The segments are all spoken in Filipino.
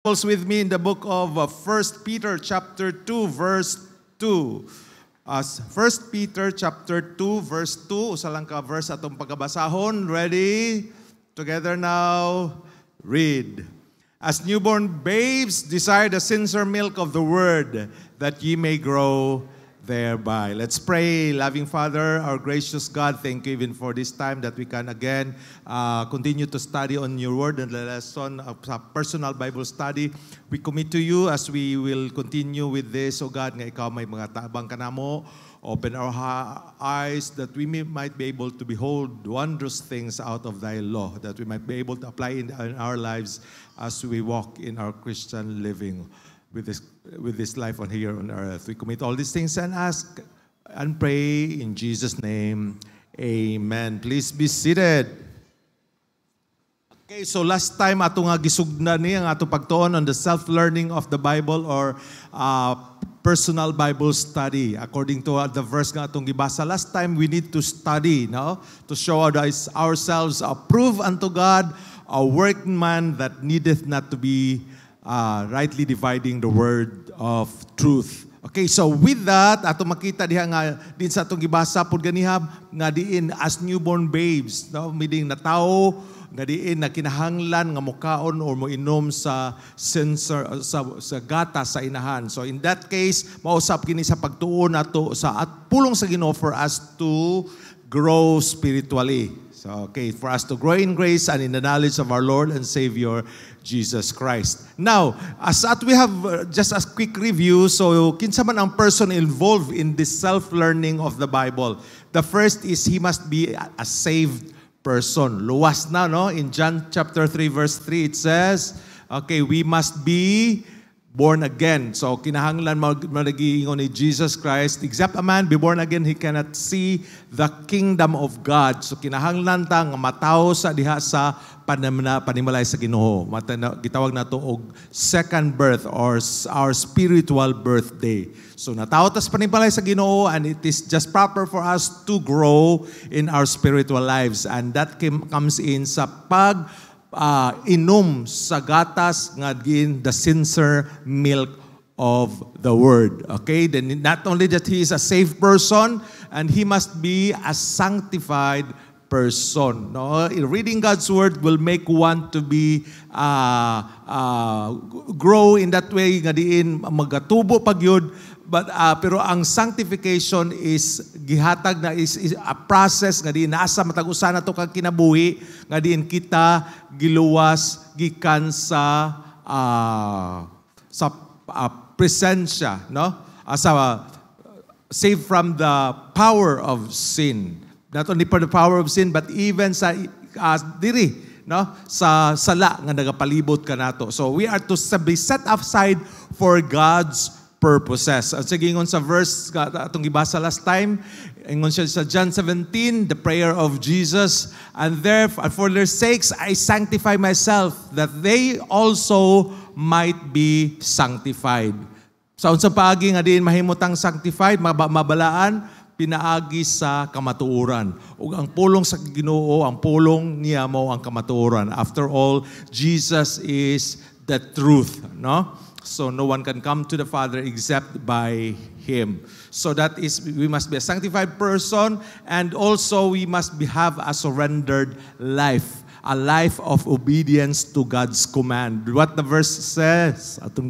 With me in the book of 1 Peter chapter 2 verse 2. 1 Peter chapter 2 verse 2, usa lang ka verse atong pagkabasahon. Ready? Together now. Read. As newborn babes, desire the sincere milk of the word, that ye may grow thereby. Let's pray. Loving Father, our gracious God, thank you even for this time that we can again continue to study on your word and the lesson of personal Bible study. We commit to you as we will continue with this, O God, nga ikaw may mga tabang kanamo. Open our eyes that we might be able to behold wondrous things out of thy law, that we might be able to apply in our lives as we walk in our Christian living with this life on here on earth. We commit all these things and ask and pray in Jesus' name. Amen. Please be seated. Okay, so last time ato nga gisugna ni ang ato pagtuon on the self-learning of the Bible or personal Bible study. According to the verse nga atong gibasa last time, we need to study, no? To show ourselves approved unto God, a workman that needeth not to be rightly dividing the word of truth. Okay, so with that, ato makita diha nga din sa atong gibasa pud ganihab nga diin as newborn babes, no? Meaning na tao nga diin na kinahanglan nga mukaon or moinom sa gata sa inahan. So in that case, mausap kini sa pagtuon nato sa at pulong sa Ginoo for us to grow spiritually. So, okay, for us to grow in grace and in the knowledge of our Lord and Savior, Jesus Christ. Now, as at we have just a quick review, so kinsa man ang person involved in this self-learning of the Bible. The first is he must be a saved person. Luwas na, no? In John chapter 3 verse 3, it says, okay, we must be born again. So, kinahanglan magiingon ni Jesus Christ. Except a man be born again, he cannot see the kingdom of God. So, kinahanglan ta nga matawo sa diha sa panimalay sa Ginoo. Gitawag na to og second birth or our spiritual birthday. So, natawo ta sa panimalay sa Ginoo, and it is just proper for us to grow in our spiritual lives. And that comes in sa inom sa gatas nga gin the sincere milk of the word. Okay, then not only that he is a saved person, and he must be a sanctified person. No, reading God's word will make one to be grow in that way nga diin magatubo pagyud. But pero ang sanctification is gihatag na is a process nga diin asa matag-usa nato kag kinabuhi nga diin kita giluwas gikan sa presensya, no? Saved from the power of sin. Not only for the power of sin but even sa diri, no? Sa sala nga nagapalibot kanato. So we are to be set aside for God's purposes. At sige ingon sa verse atong gibasa last time, ingon siya sa John 17, the prayer of Jesus, and therefore for their sakes I sanctify myself, that they also might be sanctified. Sa unsang paagi nga diin mahimutang sanctified, mabalaan, pinaagi sa kamatuoran. Ug ang pulong sa Ginoo, ang pulong niya mao ang kamatuoran. After all, Jesus is the truth, no? So no one can come to the Father except by Him. So that is, we must be a sanctified person, and also we must have a surrendered life, a life of obedience to God's command. What the verse says, atong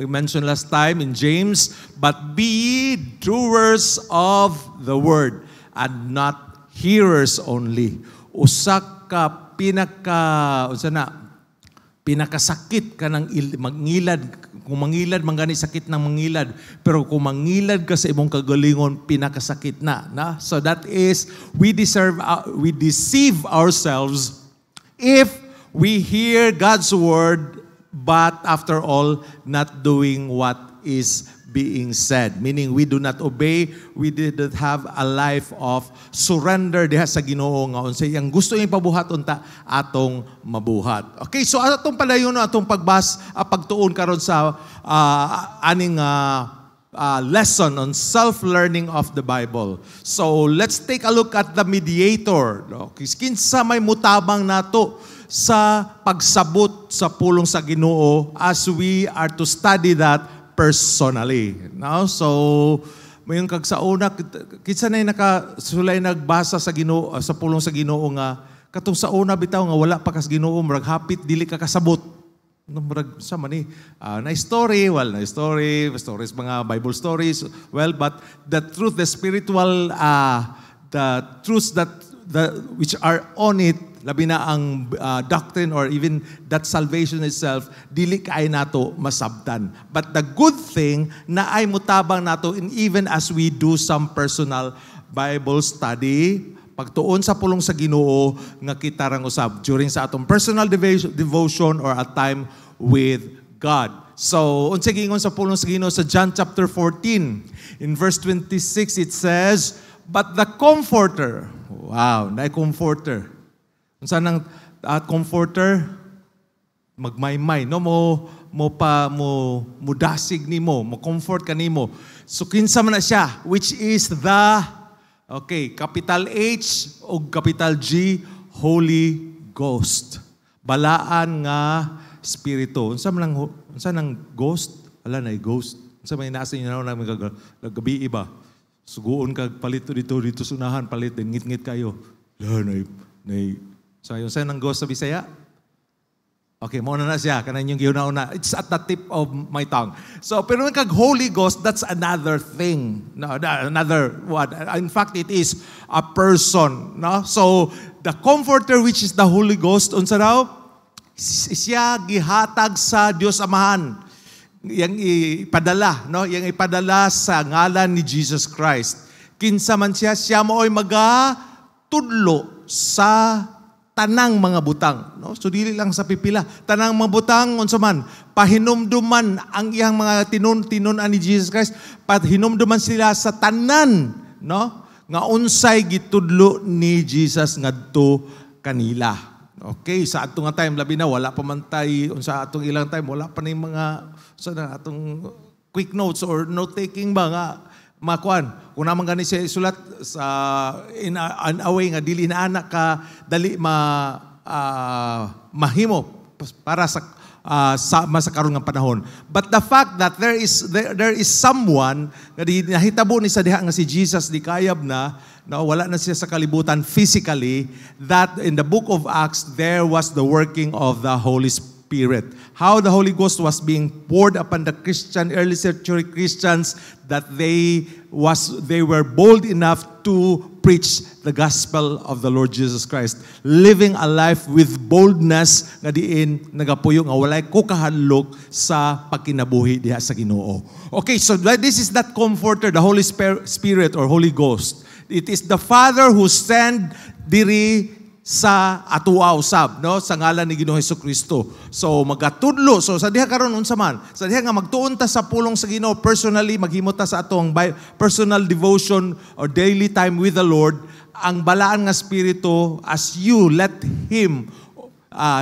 mentioned last time in James, but be doers of the word and not hearers only. Usa ka pinakasakit ka ng mangilad. Kung mangilad, mangani sakit ng mangilad. Pero kung mangilad ka sa imong kagalingon, pinakasakit na. So that is, we deceive ourselves if we hear God's word, but after all, not doing what is being said. Meaning, we do not obey, we didn't have a life of surrender diha sa Ginoo nga unsay ang gusto niyang pabuhat unta atong mabuhat. Okay, so atong padayon atong pagtuon karon sa aning lesson on self-learning of the Bible. So let's take a look at the mediator. No? Kinsa may mutabang nato sa pagsabot sa pulong sa Ginoo as we are to study that personally. No? So, mayong kag sa una, kitsa na nakasulay nagbasa sa Ginoo, sa pulong sa Ginoo nga, katong sa una bitaw nga wala pa kas Ginoo, murag hapit, dili ka kasabot. Murag sa mani na story, stories, mga Bible stories, but the truth, the spiritual the truths which are on it, labi na ang doctrine or even that salvation itself, dili kay nato masabtan. But the good thing na ay mutabang nato, and even as we do some personal Bible study, pagtuon sa pulong sa Ginoo nga kita rang usab during sa atong personal devotion or a time with God. So, unsay gingon sa pulong sa Ginoo sa John chapter 14, in verse 26 it says, "But the Comforter," wow, na Comforter. Unsa nang Comforter? Magmaymay, no, mo dasig nimo, mo comfort kanimo. So kinsa man na siya, which is the capital H o capital G, Holy Ghost. Balaan nga Espiritu. Unsa nang ghost? Ala na ghost. Unsa may nasa inyo na gabi iba. Suguon kag palit dito sunahan, palit din ngit-ngit kayo. La so yung sa nang ghost sa Bisaya? Okay, mo na siya kanang yung giuna-una. It's at the tip of my tongue. So pero kag Holy Ghost, that's another thing. No, another what? In fact, it is a person, no? So the Comforter, which is the Holy Ghost, unsa daw? Siya gihatag sa Dios Amahan. Yang ipadala, no? Yang ipadala sa ngalan ni Jesus Christ. Kinsa man siya mooy magatudlo sa tanang mga butang, no? So dili lang sa pipila, tanang mga butang unsa man pahinumduman ang iyang mga tinunan ni Jesus Christ, pahinumduman sila sa tanan, no? Nga unsay gitudlo ni Jesus ngadto kanila. Okay, sa atong nga time labi na wala pa man tay unsa atong ilang time wala pa ning mga sa atong quick notes or note taking ba nga makuan. Kung naman gani siya isulat sa in a way nga dili na anak ka dali mahimo para sa masakaron nga panahon. But the fact that there is someone nga nahitabo ni sa diha nga si Jesus di kayab na, no, wala na siya sa kalibutan physically, that in the book of Acts there was the working of the Holy Spirit. How the Holy Ghost was being poured upon the early century Christians, that they were bold enough to preach the gospel of the Lord Jesus Christ, living a life with boldness nga diin nagapuyo nga walay kukahanlok sa pagkinabuhi diha sa Ginoo. Okay, so this is that Comforter, the Holy Spirit or Holy Ghost. It is the Father who sent diri sa atuwa usab, no, sa ngalan ni Ginoong Hesukristo. So magatudlo, so sa diha karon unsa man, sa diha nga magtuon ta sa pulong sa Ginoo personally, maghimo ta sa atong personal devotion or daily time with the Lord, ang balaan nga Espiritu, as you let Him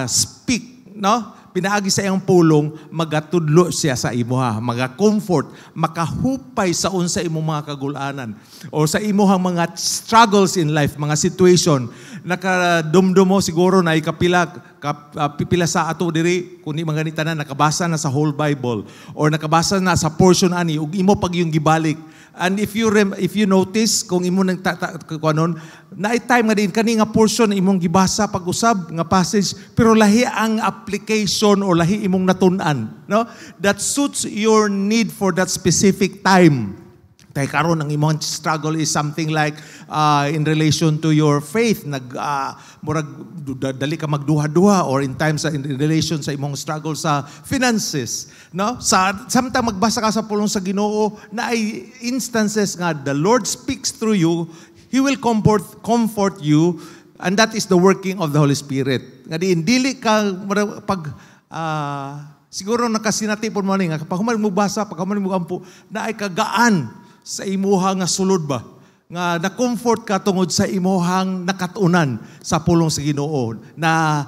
speak, no, pinaagi sa iyang pulong, magatudlo siya sa imuha, maga-comfort, makahupay sa unsa imong mga kagulanan o sa imuhang mga struggles in life, mga situation. Nakadumdumo siguro na pipila sa ato diri kundi mga tanan nakabasa na sa whole Bible or nakabasa na sa portion ani ug imo pag yung gibalik. And if you notice kung imo nang kuanon na time nga din kani nga portion imong gibasa pag-usab nga passage pero lahi ang application or lahi imong natun-an, no, that suits your need for that specific time. Kaya karon ang imong struggle is something like in relation to your faith, murag dali ka magduha-duha, or in times in relation sa imong struggle sa finances, no? Samtang magbasa ka sa pulong sa Ginoo na ay instances nga the Lord speaks through you, He will comfort you, and that is the working of the Holy Spirit. Nga dili ka pag siguro nakasinatipon mo ni nga pag human mo basa, pag human mo ampo na ay kagaan sa imuhang nga sulod ba nga na-comfort ka tungod sa imuhang nakatunan sa pulong sa Ginoo na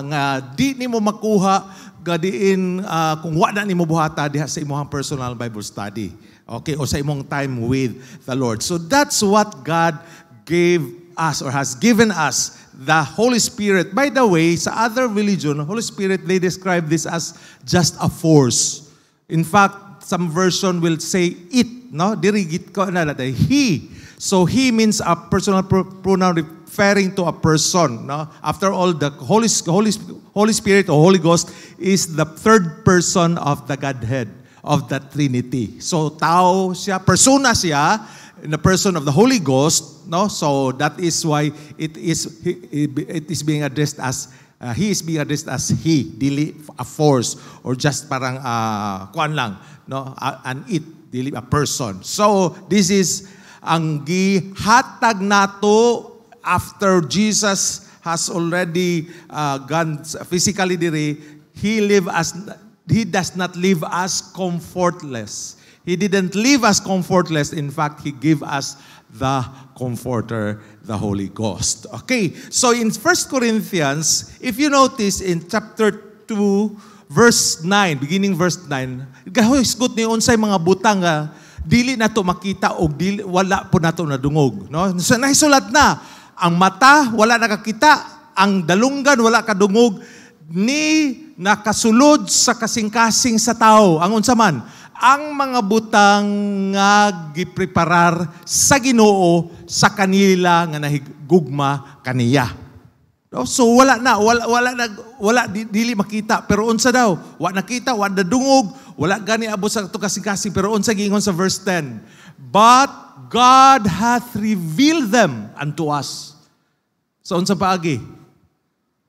nga di nimo makuha gadiin kung wala nimo buhata diha sa imuhang personal Bible study, okay, o sa imong time with the Lord. So that's what God gave us or has given us the Holy Spirit. By the way, sa other religion, Holy Spirit, they describe this as just a force. In fact, some version will say it, no? Dirigit ko na natin, he. So he means a personal pronoun referring to a person, no? After all, the Holy Spirit or Holy Ghost is the third person of the Godhead, of the Trinity. So tao siya, persona siya, in the person of the Holy Ghost, no? So that is why it is being addressed as he is being addressed as he, dili a force or just parang kuan lang, no? An it, dili a person. So this is ang gihatag nato after Jesus has already gone physically diri. He does not leave us comfortless. He didn't leave us comfortless. In fact, He gave us the Comforter, the Holy Ghost. Okay, so in 1 Corinthians, if you notice in chapter 2, verse 9, beginning verse 9, gahuisgot ni unsay mga butang dili nato makita o dili, wala po nato nadungog. No? So nahisulat na, ang mata wala nakakita, ang dalunggan wala kadungog, ni nakasulod sa kasing-kasing sa tao. Ang unsa man, ang mga butang nga gipreparar sa Ginoo sa kanila nga nahigugma kaniya. No? So wala dili makita, pero unsa daw? Wala nakita, wala nadungog, wala gani abot sa to kasing-kasing, pero unsa giingon sa verse 10? But God hath revealed them unto us. So unsa paagi?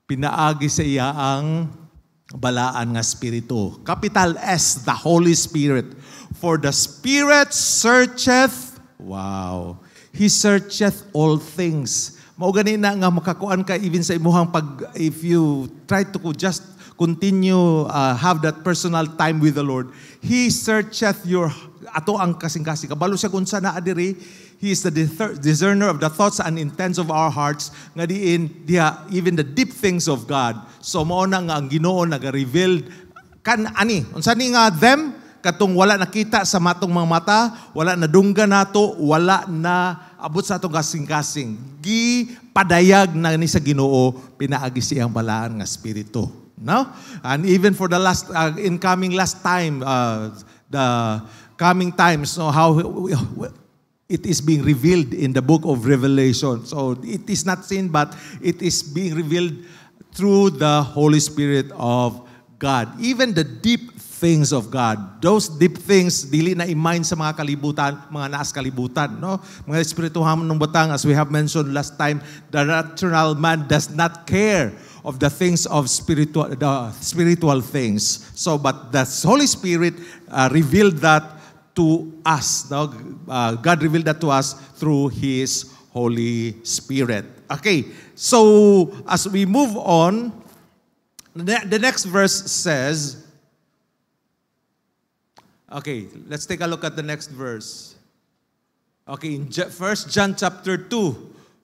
Pinaagi sa iya ang balaan nga Espiritu. Capital S, the Holy Spirit. For the Spirit searcheth, wow, He searcheth all things. Mao gani na nga makakuan ka even sa imuhang if you try to just continue have that personal time with the Lord. He searcheth your ato ang kasing-kasing. Kabalo siya kung saan naadiri. He is the discerner of the thoughts and intents of our hearts, nga diin even the deep things of God. So mao na nga ang Ginoo naga-revealed unsa ni nga them katong wala nakita sa matong mga mata, wala nadunggan nato, wala na abot sa atong kasing-kasing. Gipadayag na ni sa Ginoo pinaagi siyang balaan nga espiritu. No? And even for the last incoming last time, the coming times, so how it is being revealed in the book of Revelation. So it is not seen, but it is being revealed through the Holy Spirit of God. Even the deep things of God. Those deep things, dili na i-mind sa mga kalibutan, mga naas kalibutan. No? Mga espirituhan ng batang, as we have mentioned last time, the natural man does not care of the things of spiritual things. So, but the Holy Spirit revealed that to us. No? God revealed that to us through His Holy Spirit. Okay, so as we move on, the next verse says, okay, let's take a look at the next verse. Okay, in 1 John chapter 2,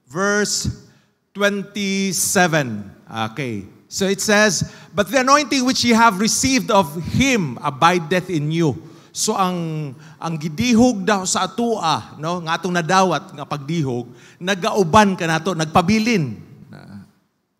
verse 27. Okay, so it says, but the anointing which ye have received of Him abideth in you. So ang gidihog daw sa atua, no, nga atong nadawat nga pagdihog, nagauban ka nato, nagpabilin.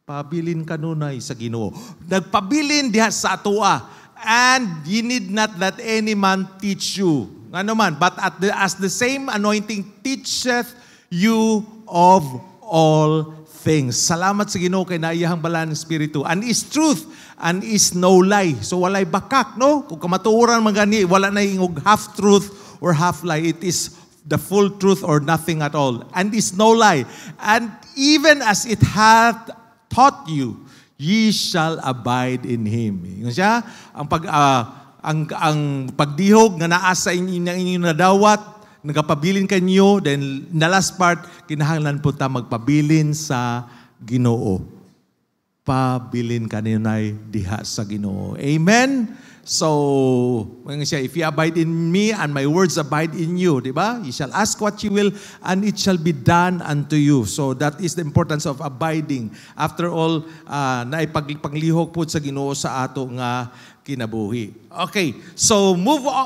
Pabilin kanunay sa Ginoo. Nagpabilin diha sa atua. And ye need not that any man teach you. Ano man, but as the same anointing teacheth you of all things. Salamat sa Ginoo kay naiyahang balaan ng Espiritu. And is truth, and is no lie. So walay bakak, no? Kung kamatuoran magani, wala na ingog half-truth or half-lie. It is the full truth or nothing at all. And is no lie. And even as it hath taught you, ye shall abide in Him. Yung siya, ang pagdihog nga naa sa inyong nadawat, nagapabilin kanyo, then the last part, kinahanglan po ta magpabilin sa Ginoo. Pabilin kanunay diha sa Ginoo. Amen? So, siya, if you abide in me and my words abide in you, di ba? You shall ask what you will and it shall be done unto you. So that is the importance of abiding. After all, naipaglihok po sa Ginoo sa ato nga kinabuhi. Okay, so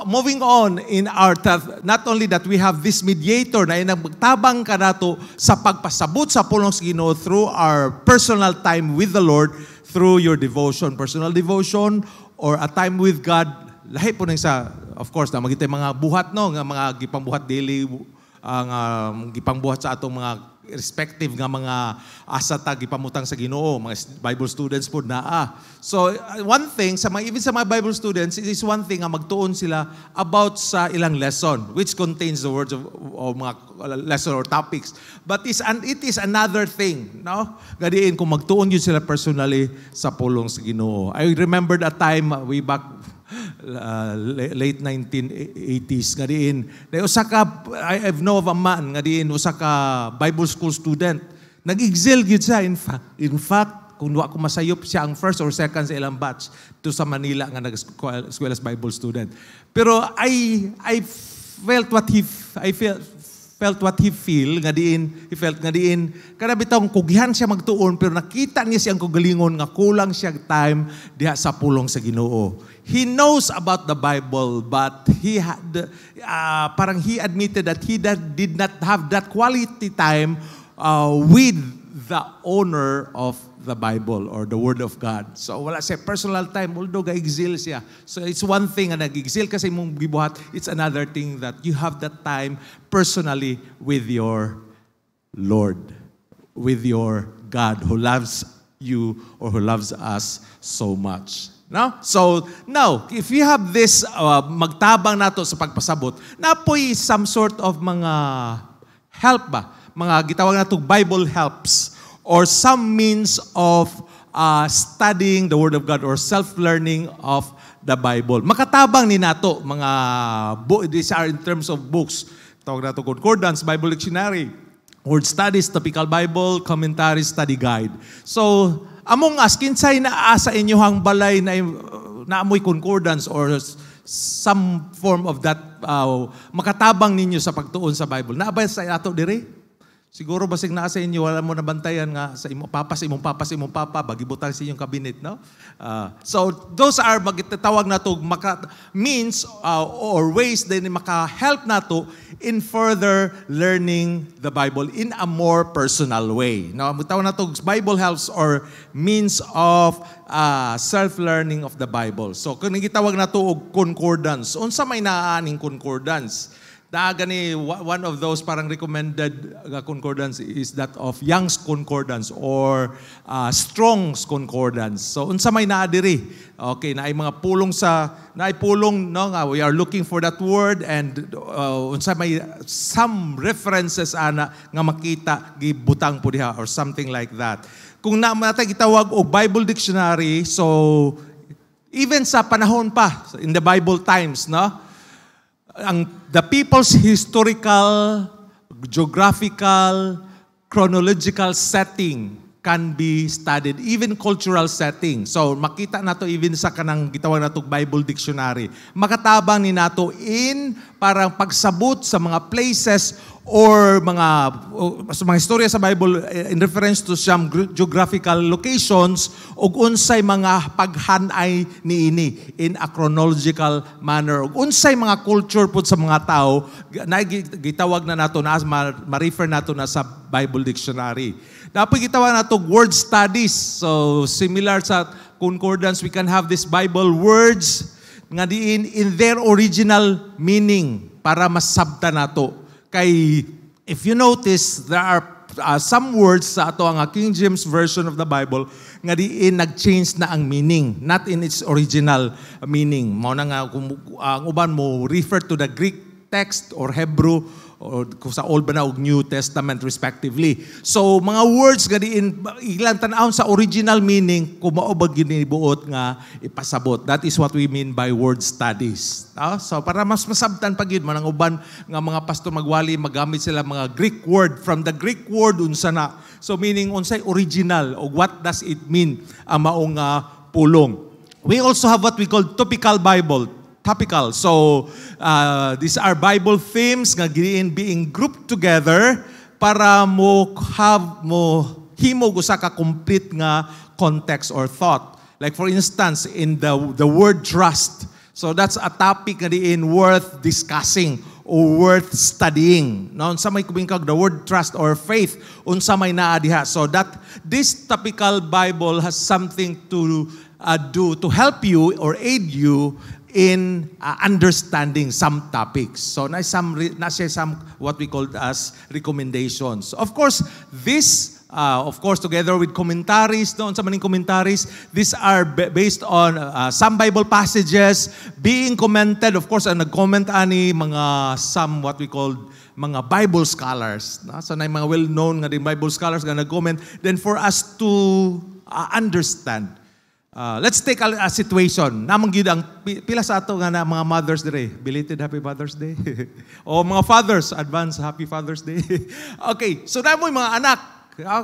moving on in our not only that we have this mediator na nagtabang ka nato sa pagpasabot sa pulong sa Ginoo through our personal time with the Lord, through your devotion, personal devotion, or a time with God. Lahi po nang sa, of course, na magitay mga buhat, no, nga mga gipangbuhat daily, ang gipangbuhat sa atong mga respective nga mga asata gipamutang sa Ginoo, mga Bible students po naa. So one thing sa mga even sa mga Bible students, it is one thing nga magtuon sila about sa ilang lesson which contains the words of mga lesson or topics. But it is another thing, no? Gadiin kung magtuon yun sila personally sa pulong sa Ginoo. I remembered a time way back late 1980s nga diin na usa ka I know of a man nga diin usa ka Bible school student nag-excel gyud siya in fact kung wa ko masayop siya ang first or second sa ilang batch to sa Manila nga nag-eskwela as Bible student, pero I felt what he felt nga diin kada bitaw kugihan siya magtuon pero nakita niya siyang kugalingon nga kulang siya time diha sa pulong sa Ginoo. He knows about the Bible, but he admitted that he did not have that quality time with the owner of the Bible or the Word of God. So wala siya personal time, although ga-exil siya. So it's one thing na nag-exil kasi mong gibuhat, it's another thing that you have that time personally with your Lord, with your God who loves you or who loves us so much. No? So, now, if you have this magtabang nato sa pagpasabot, napoy some sort of mga help ba? Mga gitawag nato Bible helps or some means of studying the Word of God or self-learning of the Bible. Makatabang ni nato mga these are in terms of books. Tawag nato concordance, Bible dictionary, word studies, topical Bible, commentary, study guide. So, among us, kinsay naa sa inyohang balay na naamoy concordance or some form of that makatabang ninyo sa pagtuon sa Bible. Naabay sa ato dire? Siguro basig naa sa inyo, wala mo nabantayan nga sa imong papa, bagibutang sa inyong kabinet, no? So those are magtatawag nato means or ways din maka-help nato in further learning the Bible in a more personal way. No, magtawag nato Bible helps or means of self-learning of the Bible. So kung gitawag nato og concordance, unsa may naaning concordance? Gani, one of those parang recommended concordance is that of Young's Concordance or Strong's Concordance. So unsa may naa diri? Okay, naay mga pulong no nga we are looking for that word and unsa may some references ana nga makita gibutang po diha or something like that. Kung natay gitawag og Bible dictionary, so even sa panahon pa in the Bible times, no? The people's historical, geographical, chronological setting can be studied, even cultural setting. So makita nato even sa kanang gitawag nato Bible dictionary. Makatabang ni nato in parang pagsabot sa mga places or mga istorya sa Bible in reference to some geographical locations ug unsay mga paghanay niini in a chronological manner ug unsay mga culture pud sa mga tao na gitawag na nato na ma-refer nato na sa Bible dictionary. Dapat gitawag nato word studies. So similar sa concordance, we can have this Bible words nga diin in their original meaning para masabta nato. Kay, if you notice, there are some words sa ato ang King James Version of the Bible nga diin nag-change na ang meaning, not in its original meaning. Mao na nga ang uban mo refer to the Greek text or Hebrew or sa Old ba na og New Testament respectively. So mga words nga diin ilang tan-awon sa original meaning kung mao ba ginibuot nga ipasabot. That is what we mean by word studies. So para mas masabtan pa gyud man ang uban nga mga pastor magwali magamit sila mga Greek word from the Greek word unsa na. So meaning unsay original o what does it mean ang maong pulong. We also have what we call topical Bible. Topical. So, these are Bible themes nga being grouped together para mo himog usa ka complete nga context or thought. Like for instance, in the word trust. So that's a topic na diin worth discussing or worth studying. No, unsa may kubingkag the word trust or faith, unsa may naa diha. So that this topical Bible has something to do to help you or aid you in understanding some topics. So na some what we call as recommendations. Of course, this together with commentaries, doon sa maning commentaries, these are based on some Bible passages being commented. Of course, ang nag-comment ani mga some what we call mga Bible scholars. No? So na mga well-known nga din Bible scholars nga nag-comment. Then for us to understand, let's take a situation. Namang gyud ang pila sa ato nga na mga mothers dire. Belated Happy Father's Day. O mga fathers, advance Happy Father's Day. Okay, so na mo mga anak,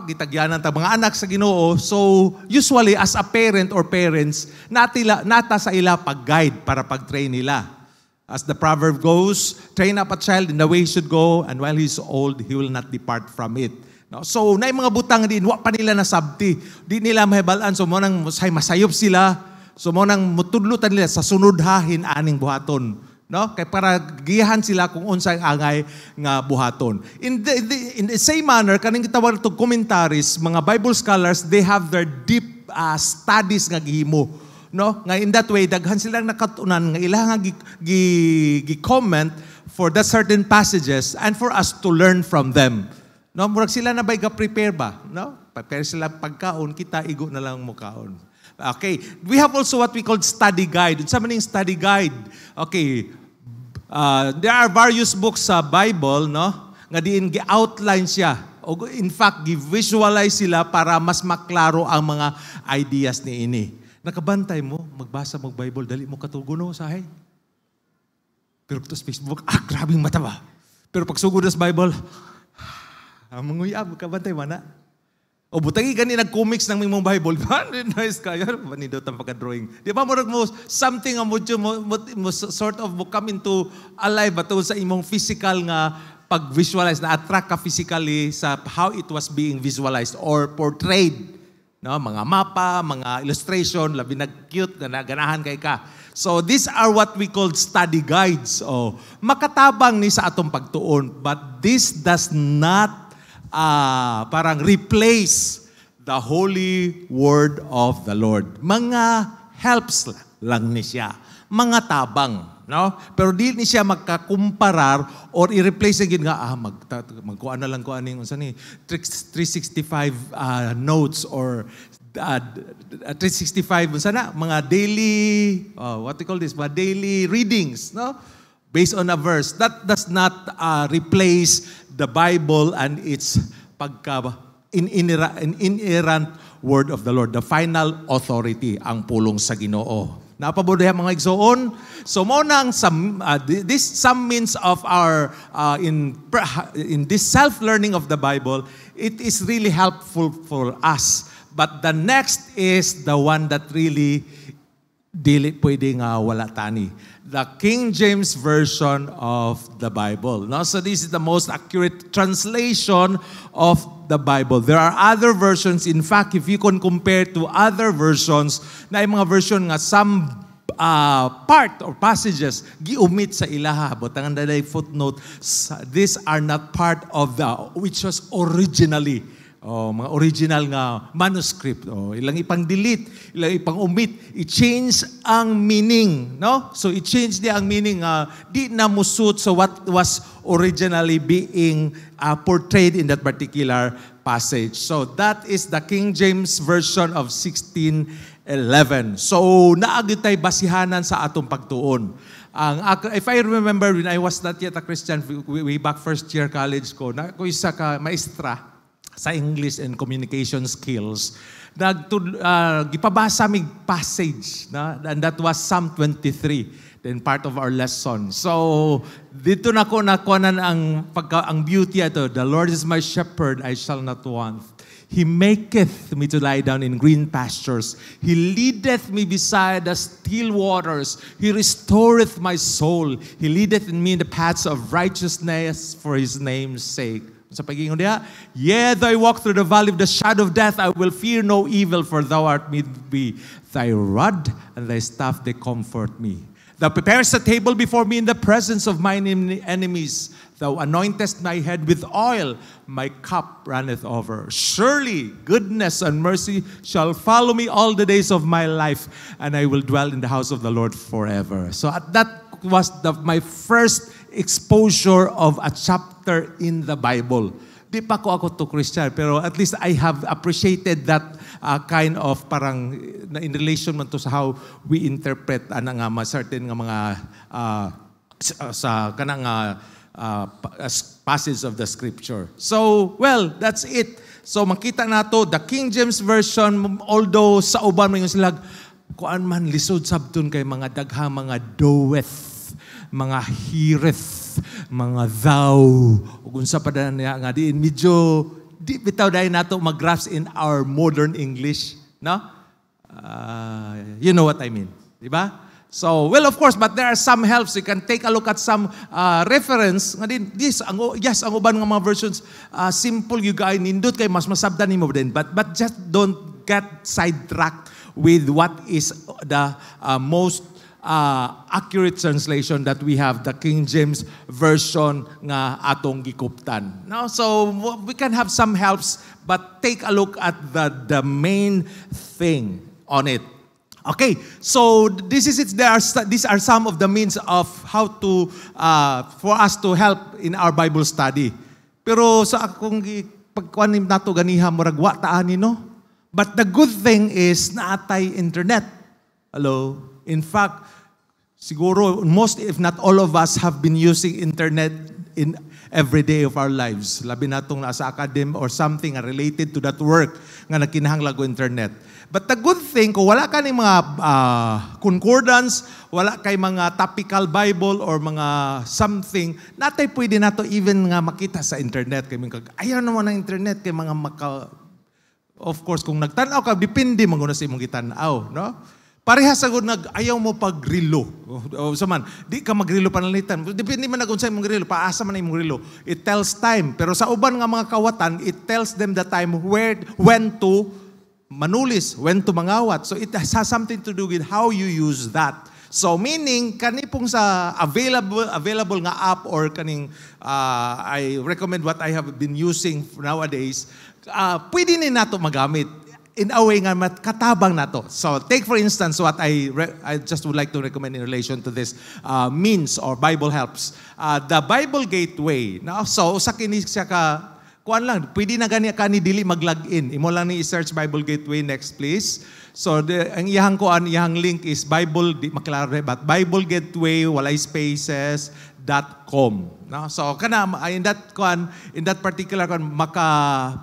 gitagyanan ta mga anak sa Ginoo. So usually as a parent or parents, nata sa ila pag-guide para pag-train nila. As the proverb goes, train up a child in the way he should go, and while he's old, he will not depart from it. No? So na mga butang din, wa pa nila nasabti. Di nila mahibalaan, so mo nang masayop sila. So mo nang mutudlutan nila sa sunod hahin aning buhaton. No? Kay para giyahan sila kung unsay angay nga buhaton. In the same manner, kaning gitawag to commentaries, mga Bible scholars, they have their deep studies nga gihimo. No? Nga in that way, daghan silang nakatunan nga ilang gi-comment for that certain passages and for us to learn from them. No, murag sila na ba'y ga-prepare ba? No? Prepare sila pagkaon, kita igo na lang mo kaon. Okay, we have also what we call study guide. Sa maning study guide. Okay, there are various books sa Bible, no? Nga diin gi-outline siya. O in fact, gi-visualize sila para mas maklaro ang mga ideas ni ini. Nakabantay mo, magbasa mo Bible, dali mo katuguno sahay. Pero ito sa Facebook, grabing mata ba? Pero pag sugod sa Bible, manguyab, kabantay mana. O butangi gani nag-comics ng mong Bible. Nice ka. Manindot ang pagka-drawing. Di ba mo something ang mo sort of mo come into alive ato sa imong physical nga pag-visualize, na attract ka physically sa how it was being visualized or portrayed. No, mga mapa, mga illustration, labi nag-cute, ganahan kay ka. So these are what we call study guides. Oh, makatabang ni sa atong pagtuon, but this does not parang replace the holy word of the Lord. Mga helps lang ni siya. Mga tabang. No? Pero di ni siya magkakumparar or i-replace again nga, magkuha na lang ko aning 365 notes or 365 sana mga daily what we call this, mga daily readings, no? Based on a verse. That does not replace the Bible and its inerrant word of the Lord, the final authority, ang pulong sa Ginoo. Napabuday mga igsoon. So mo nang some means of our in this self-learning of the Bible, it is really helpful for us. But the next is the one that really dili pwede nga wala tani. The King James Version of the Bible. No? So this is the most accurate translation of the Bible. There are other versions. In fact, if you can compare to other versions, na yung mga version nga some part or passages giumit sa ilaha. Butangan dalay footnote, these are not part of the which was originally mga original nga manuscript. Ilang ipang delete, ilang ipang omit, i-change ang meaning, no? So i-change di ang meaning, di na musut so what was originally being portrayed in that particular passage. So that is the King James Version of 1611. So naagid tay basihanan sa atong pagtuon. If I remember when I was not yet a Christian, way back first year college ko, na ko isa ka maestra sa English and communication skills, gipabasa mig passage, na, and that was Psalm 23, then part of our lesson. So, dito na ko nakunan ang beauty ito. The Lord is my shepherd, I shall not want. He maketh me to lie down in green pastures. He leadeth me beside the still waters. He restoreth my soul. He leadeth me in the paths of righteousness for His name's sake. Sa pagingon diha, yea, though I walk through the valley of the shadow of death, I will fear no evil, for thou art with me. Thy rod and thy staff, they comfort me. Thou preparest a table before me in the presence of mine enemies. Thou anointest my head with oil, my cup runneth over. Surely goodness and mercy shall follow me all the days of my life, and I will dwell in the house of the Lord forever. So that was my first exposure of a chapter in the Bible. Di pa ako to Christian, pero at least I have appreciated that kind of parang in relation man to sa how we interpret nga certain nga mga sa kanang passage of the scripture. So, well, that's it. So, makita nato the King James Version, although sa uban man yung silag, kuan man lisod sabton kay mga daghang mga doeth, mga heareth, mga thou, ug unsa pa niya nga diin medyo di bitaw dai nato mag-grasp in our modern English, no? You know what I mean, di ba? So, well, of course, but there are some helps. You can take a look at some reference. Nga din, yes, ang uban ng mga versions, simple yung gaya, nindot kay mas masabdan mo din. But just don't get sidetracked with what is the most accurate translation that we have, the King James Version nga atong gikuptan. No? So, we can have some helps, but take a look at the main thing on it. Okay, so this is it. These are some of the means of how to for us to help in our Bible study. Pero sa akong pagkuanim nato ganiha murag wa taani no. But the good thing is naatay internet. Hello. In fact, siguro most if not all of us have been using internet in every day of our lives. Labi natong nasa academy or something related to that work nga nagkinahanglan ko internet. But the good thing, kung wala ka ng mga concordance, wala kay mga topical Bible or mga something, natay pwede nato even nga makita sa internet. Ayaw naman ng internet kay mga of course, kung nagtanaw ka, depende maguna sa imong gitanaw, no? Parehas sagud ayaw mo pagrilo. O saman, di ka magrilo panalitan. Depende man kung sa imong grilo, paasa man imong grilo. It tells time. Pero sa uban nga mga kawatan, it tells them the time when to manulis, when to mangawat. So it has something to do with how you use that. So meaning, kani pong sa available nga app or kaning, I recommend what I have been using nowadays, pwede ni nato magamit. In a way nga katabang nato. So take for instance what I just would like to recommend in relation to this means or Bible helps. The Bible Gateway. Now, so sa kini siya ka kuan lang, pwede na gani ka ni dili mag-login. Imo lang ni i-search Bible Gateway next please. So ang iyang kuan, iyang link is Bible di maklaro but Bible Gateway walay spaces.com. No? So kana in that particular kuan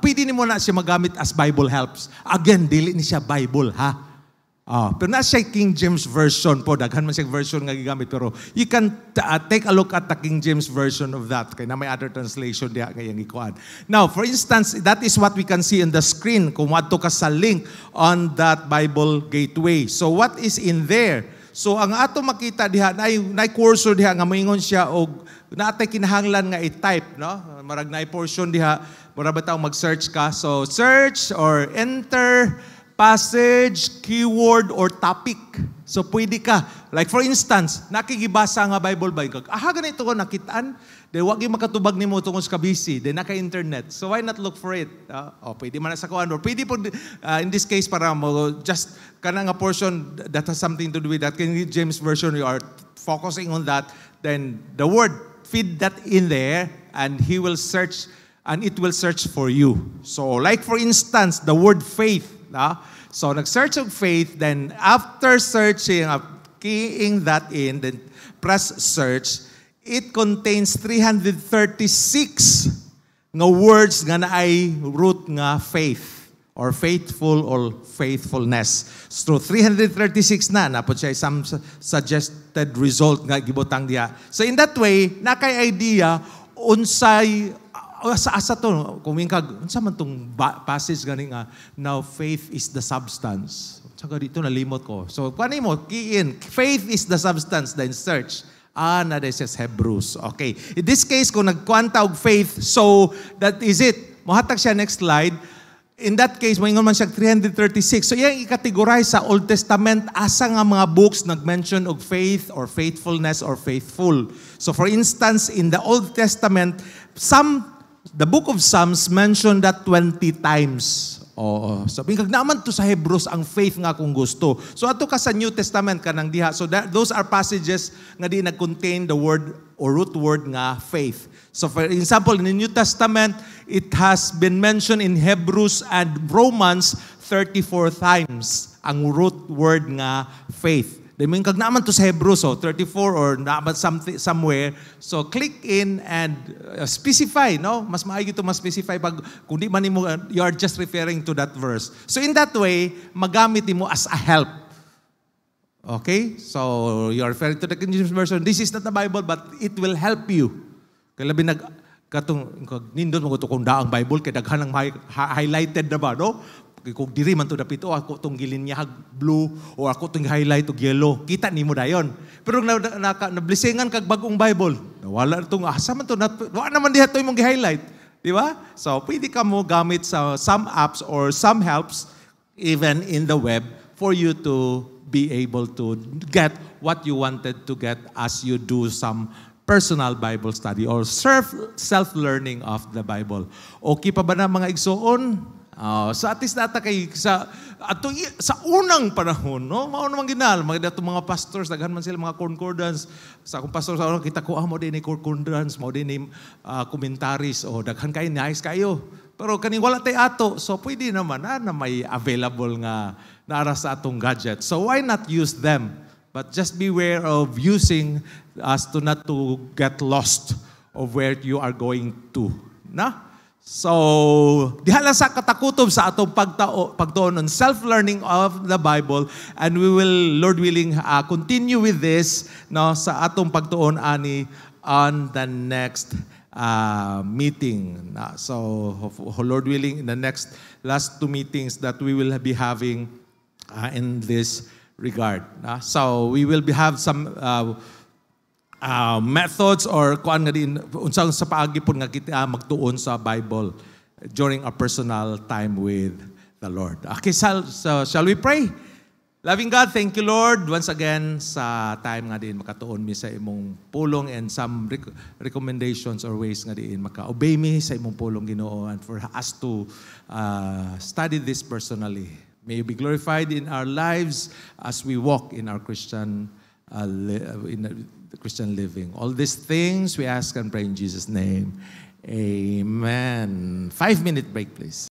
pwede nimo na siya magamit as Bible helps. Again, dili ni siya Bible ha. Pero na siya King James Version po. Daghan man siya version nga gigamit. Pero you can take a look at the King James Version of that. Kaya na may other translation diya kayang ikuan. Now, for instance, that is what we can see on the screen kung wadto ka sa link on that Bible Gateway. So what is in there? So ang ato makita diha, na cursor diha nga moingon siya og naatay kinahanglan nga i-type, no? Marag na portion diha, mura ba taw mag-search ka? So search or enter passage, keyword, or topic. So, pwede ka. Like for instance, nakikibasa nga Bible ba? Ganito ko nakitaan. Then, wag yung makatubag ni mo tungkol sa kabisi. Then, naka-internet. So, why not look for it? Pwede man na sa kuan. Or pwede po, in this case, para mo, just kanang a portion that has something to do with that. King James Version, you are focusing on that. Then, the word, feed that in there, and He will search, and it will search for you. So, like for instance, the word faith, so, nag-search of faith, then after searching, keying that in, then press search, it contains 336 nga words nga naay root nga faith or faithful or faithfulness. So, 336 na po siya some suggested result nga gibutang diya. So, in that way, nakay idea unsay asa to kumingkag unsa man tong passage gani nga now faith is the substance. Saka dito nalimot ko. So kuan mo key in faith is the substance then search. Na this is Hebrews. Okay. In this case, kung nagkwanta og faith, so that is it. Mohatag siya next slide. In that case, moingon man siya 336. So iyang i-categorize sa Old Testament asa nga mga books nag-mention og faith or faithfulness or faithful. So for instance, in the Old Testament, the book of Psalms mentioned that 20 times. Oo. Sabi kag naman to sa Hebrews ang faith nga kung gusto. So ato ka sa New Testament kanang diha. So those are passages nga di nag-contain the word or root word nga faith. So for example, in the New Testament, it has been mentioned in Hebrews and Romans 34 times ang root word nga faith. Dahil kag naman to sa Hebrews, so 34 or naman somewhere. So click in and specify, no? Mas maigi to mas specify pag kung di man mo you are just referring to that verse. So in that way, magamit mo as a help. Okay? So you are referring to the King James Version. This is not the Bible, but it will help you. Kaya labi nindot mo ito kung daang Bible, kaya daghan ng highlighted na ba, no? Kung diri man to dapit, ako itong gilinyahag blue, o ako itong highlight o yellow, kita ni mo dayon. Pero nablisingan kag bagong Bible, wala itong, asa man to, wala naman diha ito yung highlight. Di ba? So, pwede ka mo gamit sa some apps or some helps, even in the web, for you to be able to get what you wanted to get as you do some personal Bible study or self-learning of the Bible. Okay pa ba na mga igsoon? So at least nata kay sa unang panahon, no? Mao naman ginal, mga pastors, daghan man sila mga concordance. Sa akong pastor sa kita ko mo din ni concordance, mo din ni commentaries o daghan kay nice kayo. Pero kani wala tay ato, so pwede naman na may available nga nara sa atong gadget. So why not use them? But just beware of using as to not to get lost of where you are going to. Na? So, diha lang sa katakutob sa atong pagtuon on self-learning of the Bible, and we will, Lord willing, continue with this no, sa atong pagtuon ani on the next meeting. So, Lord willing, in the last 2 meetings that we will be having in this regard. So, we will have some methods or kuan nga din unsang sa paagi pud nga kita magtuon sa Bible during our personal time with the Lord. Okay, so shall we pray? Loving God, thank you Lord once again sa time nga din makatuon mi sa imong pulong and some recommendations or ways nga din maka-obey mi sa imong pulong Ginoo and for us to study this personally. May you be glorified in our lives as we walk in our Christian the Christian living. All these things we ask and pray in Jesus' name. Amen. 5-minute break, please.